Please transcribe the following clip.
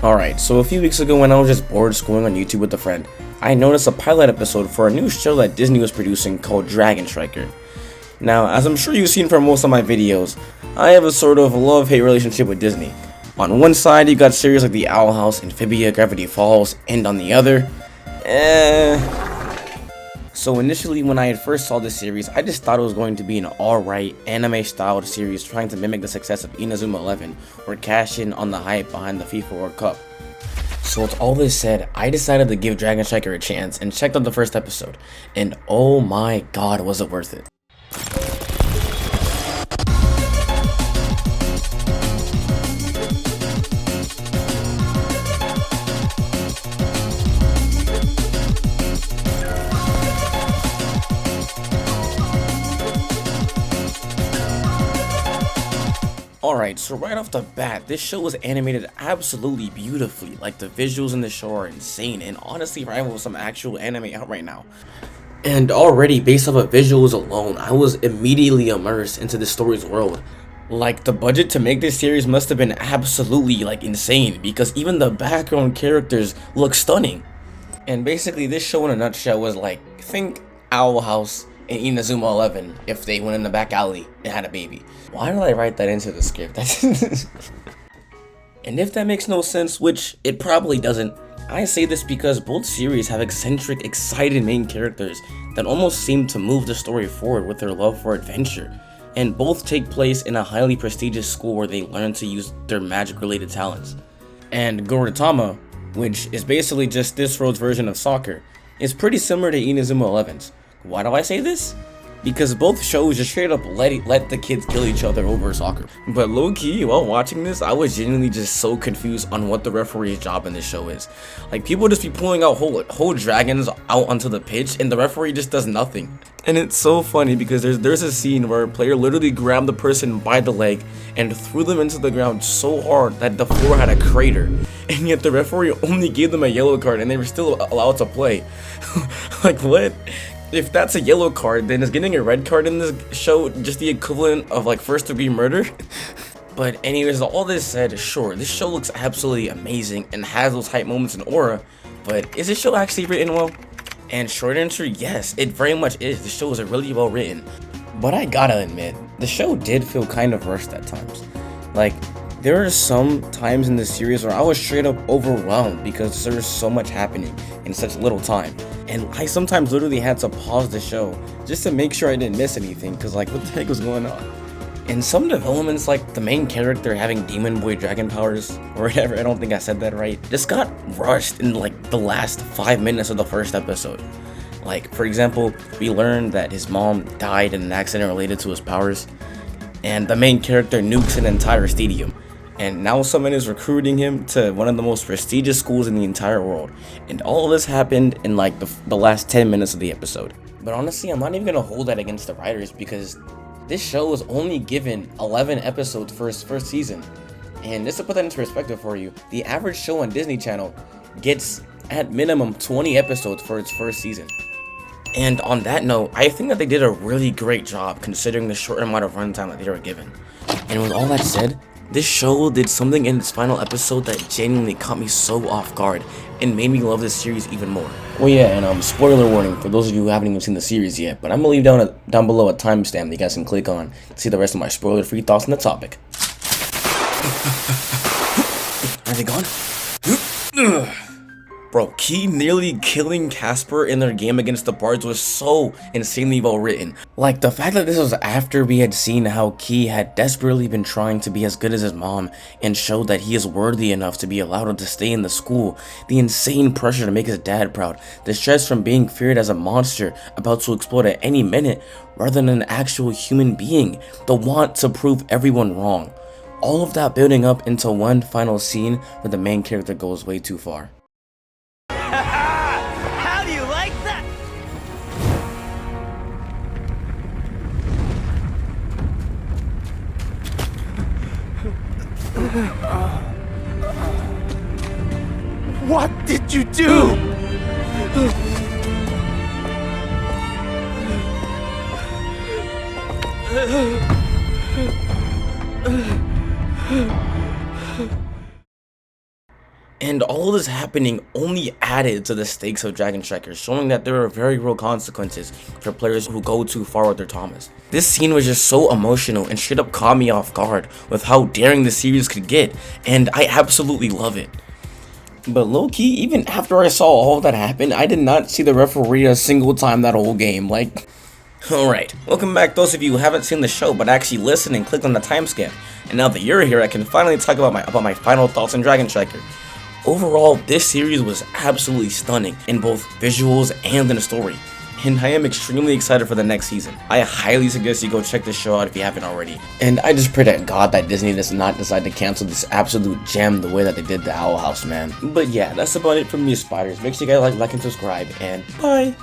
Alright, so a few weeks ago when I was just bored scrolling on YouTube with a friend, I noticed a pilot episode for a new show that Disney was producing called Dragon Striker. Now, as I'm sure you've seen from most of my videos, I have a sort of love-hate relationship with Disney. On one side, you got series like The Owl House, Amphibia, Gravity Falls, and on the other, So initially when I had first saw this series, I just thought it was going to be an alright anime-styled series trying to mimic the success of Inazuma 11 or cash in on the hype behind the FIFA World Cup. So with all this said, I decided to give Dragon Striker a chance and checked out the first episode, and oh my god was it worth it. Alright, so right off the bat, this show was animated absolutely beautifully. Like, the visuals in the show are insane and honestly rival some actual anime out right now. And already, based off of visuals alone, I was immediately immersed into the story's world. Like, the budget to make this series must have been absolutely, insane, because even the background characters look stunning. And basically, this show in a nutshell was think Owl House and Inazuma 11 if they went in the back alley and had a baby. Why did I write that into the script? And if that makes no sense, which it probably doesn't, I say this because both series have eccentric, excited main characters that almost seem to move the story forward with their love for adventure, and both take place in a highly prestigious school where they learn to use their magic-related talents. And Gorontama, which is basically just this world's version of soccer, is pretty similar to Inazuma 11's. Why do I say this? Because both shows just straight up let the kids kill each other over soccer. But low-key, while watching this, I was genuinely just so confused on what the referee's job in this show is. People just be pulling out whole dragons out onto the pitch and the referee just does nothing. And it's so funny because there's a scene where a player literally grabbed the person by the leg and threw them into the ground so hard that the floor had a crater. And yet the referee only gave them a yellow card and they were still allowed to play. What? If that's a yellow card, then is getting a red card in this show just the equivalent of first degree murder? But anyways, all this said, sure, this show looks absolutely amazing and has those hype moments and aura, but is this show actually written well? And short answer, yes, it very much is. The show is really well written. But I gotta admit, the show did feel kind of rushed at times. There are some times in this series where I was straight up overwhelmed because there's so much happening in such little time. And I sometimes literally had to pause the show just to make sure I didn't miss anything, because what the heck was going on? And some developments, like the main character having Demon Boy dragon powers, or whatever, I don't think I said that right, just got rushed in the last 5 minutes of the first episode. For example, we learned that his mom died in an accident related to his powers, and the main character nukes an entire stadium. And now someone is recruiting him to one of the most prestigious schools in the entire world. And all of this happened in the last 10 minutes of the episode. But honestly, I'm not even gonna hold that against the writers because this show was only given 11 episodes for its first season. And just to put that into perspective for you, the average show on Disney Channel gets at minimum 20 episodes for its first season. And on that note, I think that they did a really great job considering the short amount of runtime that they were given. And with all that said, this show did something in its final episode that genuinely caught me so off guard and made me love this series even more. Well, yeah, and spoiler warning for those of you who haven't even seen the series yet, but I'm gonna leave down below a timestamp that you guys can click on to see the rest of my spoiler-free thoughts on the topic. Are they gone? Bro, Key nearly killing Casper in their game against the Bards was so insanely well written. The fact that this was after we had seen how Key had desperately been trying to be as good as his mom and showed that he is worthy enough to be allowed to stay in the school, the insane pressure to make his dad proud, the stress from being feared as a monster about to explode at any minute rather than an actual human being, the want to prove everyone wrong. All of that building up into one final scene where the main character goes way too far. How do you like that? What did you do? And all of this happening only added to the stakes of Dragon Strikers, showing that there are very real consequences for players who go too far with their Thomas. This scene was just so emotional and straight up caught me off guard with how daring the series could get, and I absolutely love it. But low-key, even after I saw all of that happen, I did not see the referee a single time that whole game, like... Alright, welcome back those of you who haven't seen the show but actually listened and clicked on the timestamp. And now that you're here, I can finally talk about my final thoughts on Dragon Striker. Overall, this series was absolutely stunning in both visuals and in the story, and I am extremely excited for the next season. I highly suggest you go check this show out if you haven't already. And I just pray to God that Disney does not decide to cancel this absolute gem the way that they did the Owl House, man. But yeah, that's about it from me, Spiders. Make sure you guys like and subscribe, and bye!